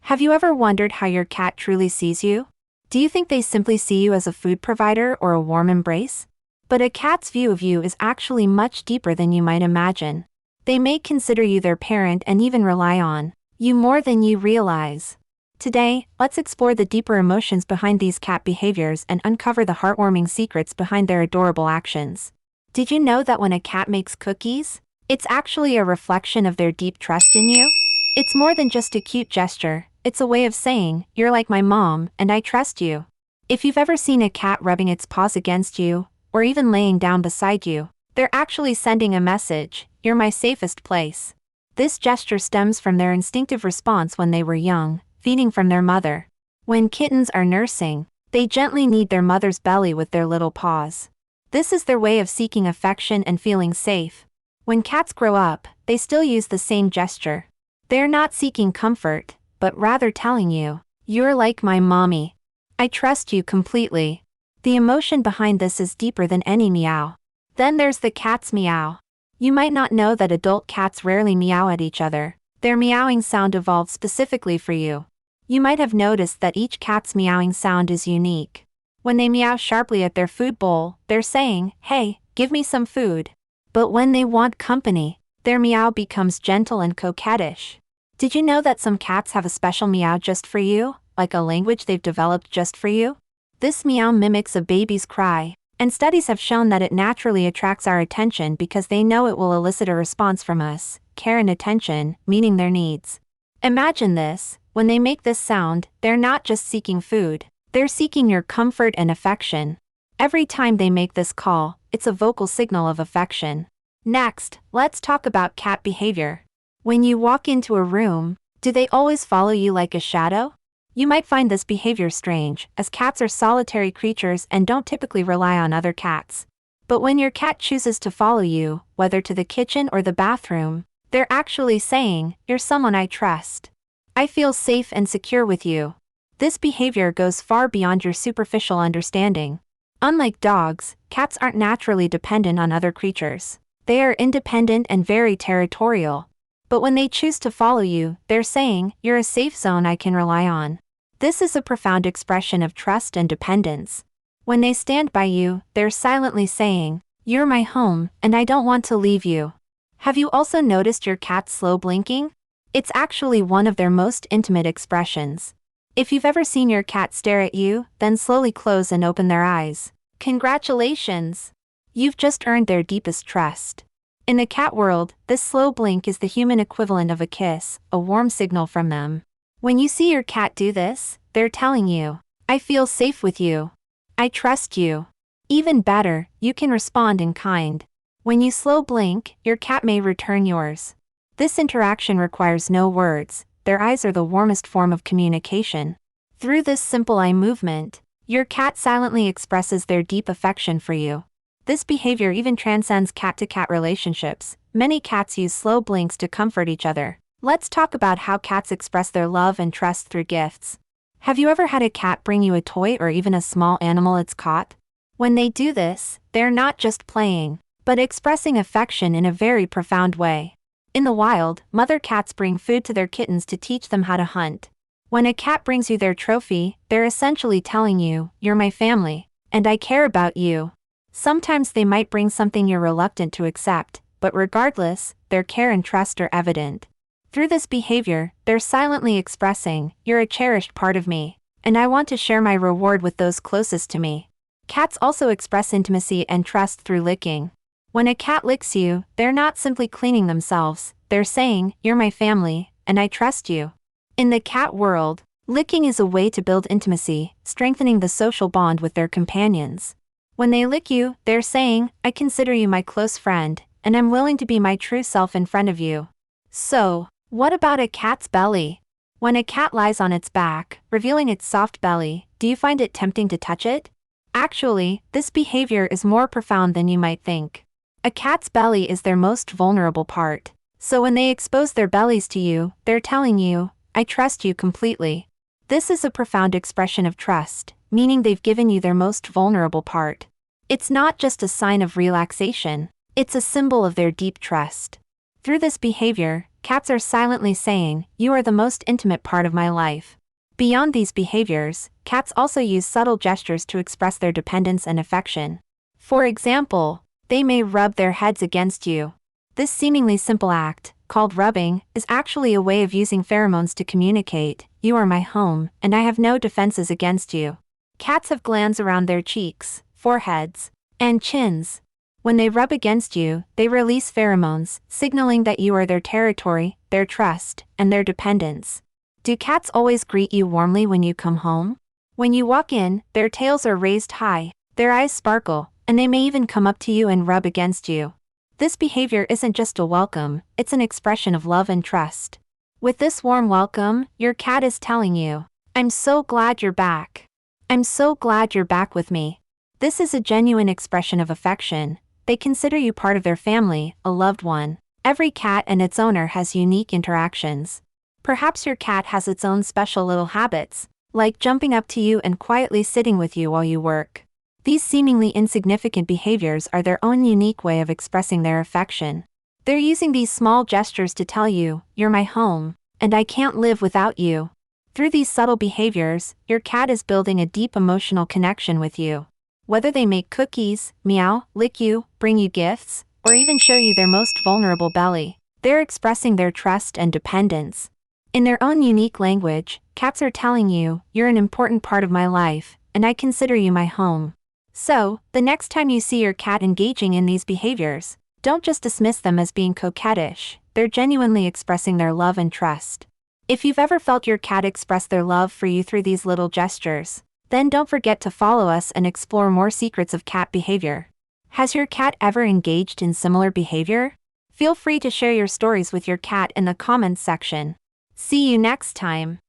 Have you ever wondered how your cat truly sees you? Do you think they simply see you as a food provider or a warm embrace? But a cat's view of you is actually much deeper than you might imagine. They may consider you their parent and even rely on you more than you realize. Today, let's explore the deeper emotions behind these cat behaviors and uncover the heartwarming secrets behind their adorable actions. Did you know that when a cat makes cookies, it's actually a reflection of their deep trust in you? It's more than just a cute gesture. It's a way of saying, "You're like my mom, and I trust you." If you've ever seen a cat rubbing its paws against you, or even laying down beside you, they're actually sending a message, "You're my safest place." This gesture stems from their instinctive response when they were young, feeding from their mother. When kittens are nursing, they gently knead their mother's belly with their little paws. This is their way of seeking affection and feeling safe. When cats grow up, they still use the same gesture. They're not seeking comfort, but rather telling you, "You're like my mommy. I trust you completely." The emotion behind this is deeper than any meow. Then there's the cat's meow. You might not know that adult cats rarely meow at each other. Their meowing sound evolved specifically for you. You might have noticed that each cat's meowing sound is unique. When they meow sharply at their food bowl, they're saying, "Hey, give me some food." But when they want company, their meow becomes gentle and coquettish. Did you know that some cats have a special meow just for you, like a language they've developed just for you? This meow mimics a baby's cry, and studies have shown that it naturally attracts our attention because they know it will elicit a response from us, care and attention, meeting their needs. Imagine this, when they make this sound, they're not just seeking food, they're seeking your comfort and affection. Every time they make this call, it's a vocal signal of affection. Next, let's talk about cat behavior. When you walk into a room, do they always follow you like a shadow? You might find this behavior strange, as cats are solitary creatures and don't typically rely on other cats. But when your cat chooses to follow you, whether to the kitchen or the bathroom, they're actually saying, "You're someone I trust. I feel safe and secure with you." This behavior goes far beyond your superficial understanding. Unlike dogs, cats aren't naturally dependent on other creatures. They are independent and very territorial. But when they choose to follow you, they're saying, "You're a safe zone I can rely on." This is a profound expression of trust and dependence. When they stand by you, they're silently saying, "You're my home, and I don't want to leave you." Have you also noticed your cat's slow blinking? It's actually one of their most intimate expressions. If you've ever seen your cat stare at you, then slowly close and open their eyes, congratulations! You've just earned their deepest trust. In the cat world, this slow blink is the human equivalent of a kiss, a warm signal from them. When you see your cat do this, they're telling you, "I feel safe with you. I trust you." Even better, you can respond in kind. When you slow blink, your cat may return yours. This interaction requires no words. Their eyes are the warmest form of communication. Through this simple eye movement, your cat silently expresses their deep affection for you. This behavior even transcends cat-to-cat relationships. Many cats use slow blinks to comfort each other. Let's talk about how cats express their love and trust through gifts. Have you ever had a cat bring you a toy or even a small animal it's caught? When they do this, they're not just playing, but expressing affection in a very profound way. In the wild, mother cats bring food to their kittens to teach them how to hunt. When a cat brings you their trophy, they're essentially telling you, "You're my family, and I care about you." Sometimes they might bring something you're reluctant to accept, but regardless, their care and trust are evident. Through this behavior, they're silently expressing, "You're a cherished part of me, and I want to share my reward with those closest to me." Cats also express intimacy and trust through licking. When a cat licks you, they're not simply cleaning themselves, they're saying, "You're my family, and I trust you." In the cat world, licking is a way to build intimacy, strengthening the social bond with their companions. When they lick you, they're saying, "I consider you my close friend, and I'm willing to be my true self in front of you." So, what about a cat's belly? When a cat lies on its back, revealing its soft belly, do you find it tempting to touch it? Actually, this behavior is more profound than you might think. A cat's belly is their most vulnerable part. So when they expose their bellies to you, they're telling you, "I trust you completely." This is a profound expression of trust, meaning they've given you their most vulnerable part. It's not just a sign of relaxation, it's a symbol of their deep trust. Through this behavior, Cats are silently saying, "You are the most intimate part of my life." Beyond these behaviors, cats also use subtle gestures to express their dependence and affection. For example, they may rub their heads against you. This seemingly simple act, called rubbing, is actually a way of using pheromones to communicate, "You are my home, and I have no defenses against you." Cats have glands around their cheeks, foreheads, and chins. When they rub against you, they release pheromones, signaling that you are their territory, their trust, and their dependence. Do cats always greet you warmly when you come home? When you walk in, their tails are raised high, their eyes sparkle, and they may even come up to you and rub against you. This behavior isn't just a welcome, it's an expression of love and trust. With this warm welcome, your cat is telling you, "I'm so glad you're back. I'm so glad you're back with me." This is a genuine expression of affection. They consider you part of their family, a loved one. Every cat and its owner has unique interactions. Perhaps your cat has its own special little habits, like jumping up to you and quietly sitting with you while you work. These seemingly insignificant behaviors are their own unique way of expressing their affection. They're using these small gestures to tell you, "You're my home, and I can't live without you." Through these subtle behaviors, your cat is building a deep emotional connection with you. Whether they make cookies, meow, lick you, bring you gifts, or even show you their most vulnerable belly, they're expressing their trust and dependence. In their own unique language, cats are telling you, "You're an important part of my life, and I consider you my home." So, the next time you see your cat engaging in these behaviors, don't just dismiss them as being coquettish, they're genuinely expressing their love and trust. If you've ever felt your cat express their love for you through these little gestures, then don't forget to follow us and explore more secrets of cat behavior. Has your cat ever engaged in similar behavior? Feel free to share your stories with your cat in the comments section. See you next time.